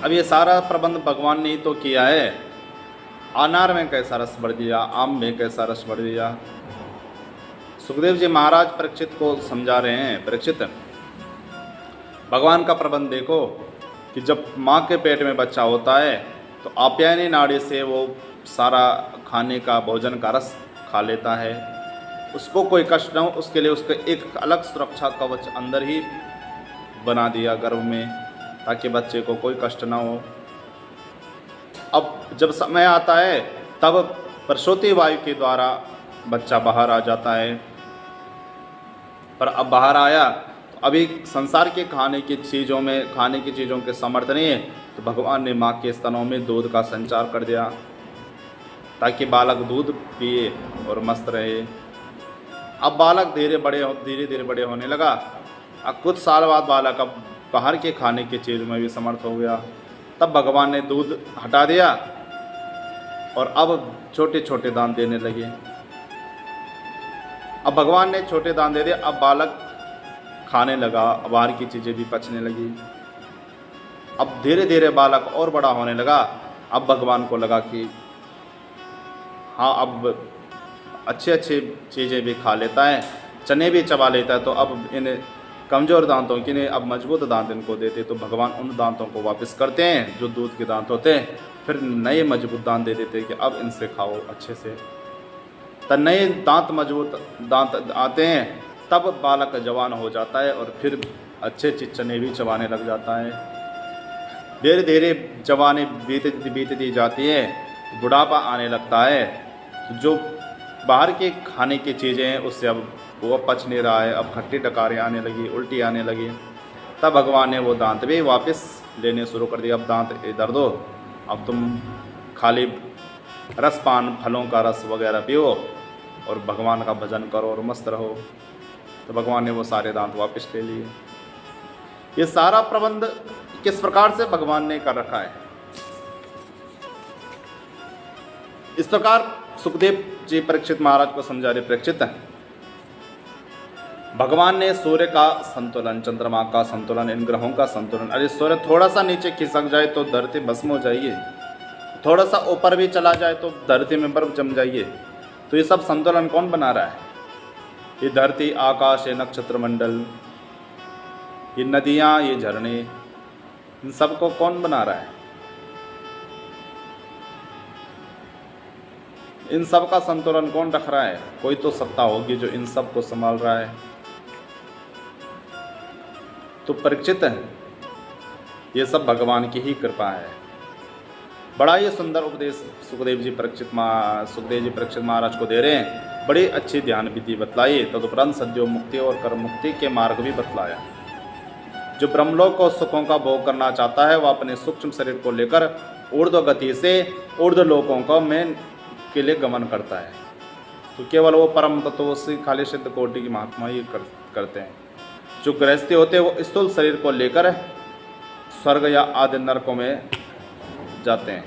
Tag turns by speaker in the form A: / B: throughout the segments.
A: अब ये सारा प्रबंध भगवान ने ही तो किया है। अनार में कैसा रस भर दिया, आम में कैसा रस भर दिया। सुखदेव जी महाराज परीक्षित को समझा रहे हैं, परीक्षित भगवान का प्रबंध देखो कि जब माँ के पेट में बच्चा होता है तो आप्यायनी नाड़ी से वो सारा खाने का भोजन का रस खा लेता है। उसको कोई कष्ट न हो उसके लिए उसका एक अलग सुरक्षा कवच अंदर ही बना दिया गर्भ में, ताकि बच्चे को कोई कष्ट ना हो। अब जब समय आता है तब प्रसूति वायु के द्वारा बच्चा बाहर आ जाता है। पर अब बाहर आया तो अभी संसार के खाने की चीज़ों के समर्थ नहीं है, तो भगवान ने माँ के स्तनों में दूध का संचार कर दिया ताकि बालक दूध पिए और मस्त रहे। अब बालक धीरे धीरे बड़े होने लगा। अब कुछ साल बाद बालक अब बाहर के खाने की चीज़ में भी समर्थ हो गया। तब भगवान ने दूध हटा दिया और अब छोटे छोटे दान देने लगे। अब भगवान ने छोटे दान दे दिए, अब बालक खाने लगा, बाहर की चीज़ें भी पचने लगी। अब धीरे धीरे बालक और बड़ा होने लगा। अब भगवान को लगा कि हाँ अब अच्छे चीज़ें भी खा लेता है, चने भी चबा लेता है, तो अब इन कमज़ोर दांतों के लिए अब मजबूत दांत इनको देते। तो भगवान उन दांतों को वापस करते हैं जो दूध के दांत होते हैं, फिर नए मजबूत दांत दे देते हैं कि अब इनसे खाओ अच्छे से। तब नए दांत मजबूत दांत आते हैं, तब बालक जवान हो जाता है और फिर अच्छे चने भी चबाने लग जाता है। धीरे धीरे जवानी बीतती जाती है, बुढ़ापा आने लगता है। जो बाहर के खाने की चीज़ें हैं उससे अब वो पच नहीं रहा है, अब खट्टी डकारें आने लगी, उल्टी आने लगी। तब भगवान ने वो दांत भी वापस लेने शुरू कर दिया। अब दांत इधर दो, अब तुम खाली रसपान फलों का रस वगैरह पियो और भगवान का भजन करो और मस्त रहो। तो भगवान ने वो सारे दांत वापस ले लिए। ये सारा प्रबंध किस प्रकार से भगवान ने कर रखा है, इस प्रकार सुखदेव जी परीक्षित महाराज को समझा रहे। परीक्षित भगवान ने सूर्य का संतुलन, चंद्रमा का संतुलन, इन ग्रहों का संतुलन, अरे सूर्य थोड़ा सा नीचे खिसक जाए तो धरती भस्म हो जाइए, थोड़ा सा ऊपर भी चला जाए तो धरती में बर्फ जम जाइए। तो ये सब संतुलन कौन बना रहा है? ये धरती, आकाश, ये नक्षत्र मंडल, ये नदियाँ, ये झरने, इन सब को कौन बना रहा है? इन सब का संतुलन कौन रख रहा है? कोई तो सत्ता होगी जो इन सब को संभाल रहा है। तो परीक्षित है, ये सब भगवान की ही कृपा है। बड़ा ही सुंदर उपदेश सुखदेव जी परीक्षित महाराज को दे रहे हैं। बड़ी अच्छी ध्यान विधि बतलाई, तदुपरांत सद्यो मुक्ति और कर्म मुक्ति के मार्ग भी बतलाया। जो ब्रह्मलोक और सुखों का भोग करना चाहता है वह अपने सूक्ष्म शरीर को लेकर ऊर्ध्व गति से ऊर्ध्व लोकों को के लिए गमन करता है। तो केवल वो परम तत्व से खाली सिद्ध कोटि की महात्मा ही करते हैं। जो गृहस्थी होते हैं वो स्थूल शरीर को लेकर स्वर्ग या आदि नरकों में जाते हैं।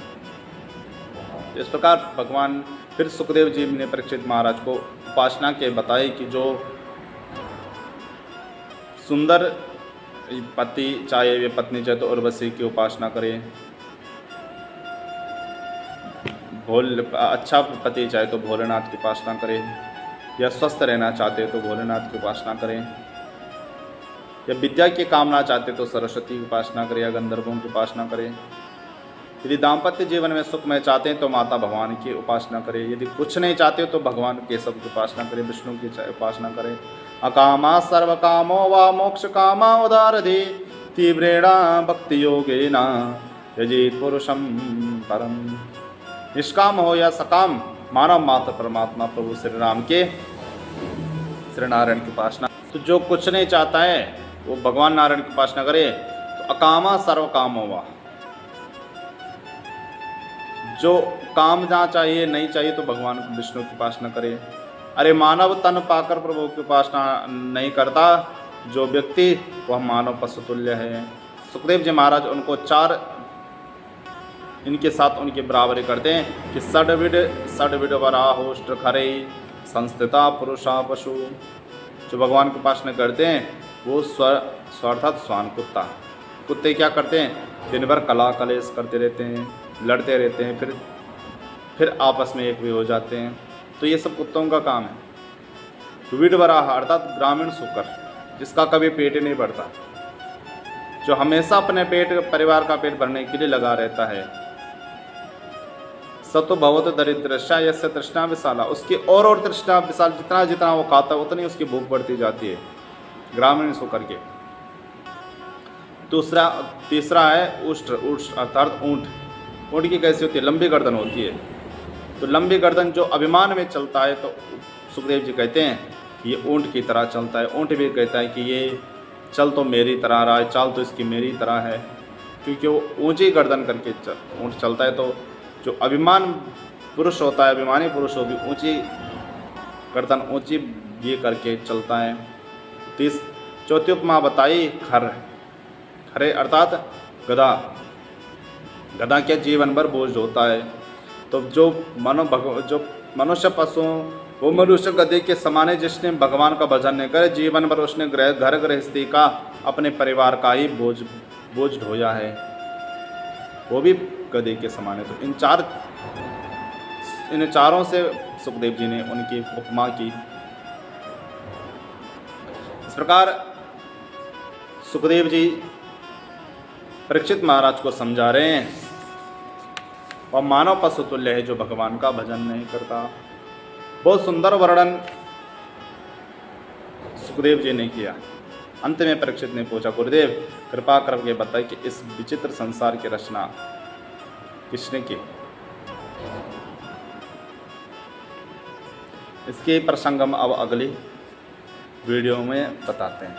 A: इस प्रकार भगवान फिर सुखदेव जी ने परीक्षित महाराज को उपासना के बताई कि जो सुंदर पति चाहे वे पत्नी चाहे तो उर्वशी की उपासना करें, अच्छा पति चाहे तो भोलेनाथ की उपासना करें, या स्वस्थ रहना चाहते तो भोलेनाथ की उपासना करें, या विद्या की कामना चाहते तो सरस्वती की उपासना करें, या गंधर्वों की उपासना करें। यदि दाम्पत्य जीवन में सुख में चाहते हैं तो माता भगवान की उपासना करें। यदि कुछ नहीं चाहते तो भगवान केशव की उपासना करें, विष्णु की उपासना करें। अकामा सर्व कामो वा मोक्ष कामा उदारधि तीव्रेणा भक्ति योगेना यजेत पुरुषम परम। निष्काम हो या सकाम, मानव मात्र परमात्मा प्रभु श्री राम के श्री नारायण की उपासना। तो जो कुछ नहीं चाहता है वो भगवान नारायण की उपासना करे। तो अकामा सर्व कामो वा, जो काम जहाँ चाहिए नहीं चाहिए तो भगवान विष्णु की उपासना करे। अरे मानव तन पाकर प्रभु की उपासना नहीं करता जो व्यक्ति, वह मानव पशु तुल्य है। सुखदेव जी महाराज उनको चार इनके साथ उनके बराबरी करते हैं कि षड्विड वराहोष्ट खरे संस्थिता पुरुषा पशु। जो भगवान की उपासना करते हैं वो स्वार्थात स्वान कुत्ते क्या करते हैं? दिन भर कला कलेश करते रहते हैं, लड़ते रहते हैं, फिर आपस में एक भी हो जाते हैं। तो ये सब कुत्तों का काम है। विडवराह अर्थात ग्रामीण सुकर, जिसका कभी पेट ही नहीं भरता, जो हमेशा अपने परिवार का पेट भरने के लिए लगा रहता है। सतो भवतो दरिद्रस्या यस्य तृष्णा विशाला, उसकी और तृष्णा विशाल, जितना जितना वो खाता है उतनी उसकी भूख बढ़ती जाती है, ग्रामीण सुकर के। तीसरा है उष्ट अर्थात ऊंट। ऊंट की कैसी होती है? लंबी गर्दन होती है। तो लंबी गर्दन जो अभिमान में चलता है, तो सुखदेव जी कहते हैं कि ये ऊंट की तरह चलता है। ऊंट भी कहता है कि ये चल तो मेरी तरह रहा है, चाल तो इसकी मेरी तरह है, क्योंकि वो ऊंची गर्दन करके ऊंट चलता है। तो जो अभिमान पुरुष होता है, अभिमानी पुरुष हो भी ऊंची गर्दन ऊंची ये करके चलता है। चौथी उपमा बताई खरे अर्थात गधा। गधा क्या जीवन भर बोझ होता है। तो जो मनुष्य पशुओं, वो मनुष्य गधे के समान है, जिसने भगवान का भजन नहीं करे, जीवन भर उसने घर गृहस्थी का, अपने परिवार का ही बोझ ढोया है, वो भी गधे के समान है। तो इन चारों से सुखदेव जी ने उनकी उपमा की। इस प्रकार सुखदेव जी परीक्षित महाराज को समझा रहे हैं, और मानव पशु तुल्य है जो भगवान का भजन नहीं करता। बहुत सुंदर वर्णन सुखदेव जी ने किया। अंत में परीक्षित ने पूछा, गुरुदेव कृपा करके बताइए कि इस विचित्र संसार की रचना किसने की? इसके प्रसंग हम अब अगली वीडियो में बताते हैं।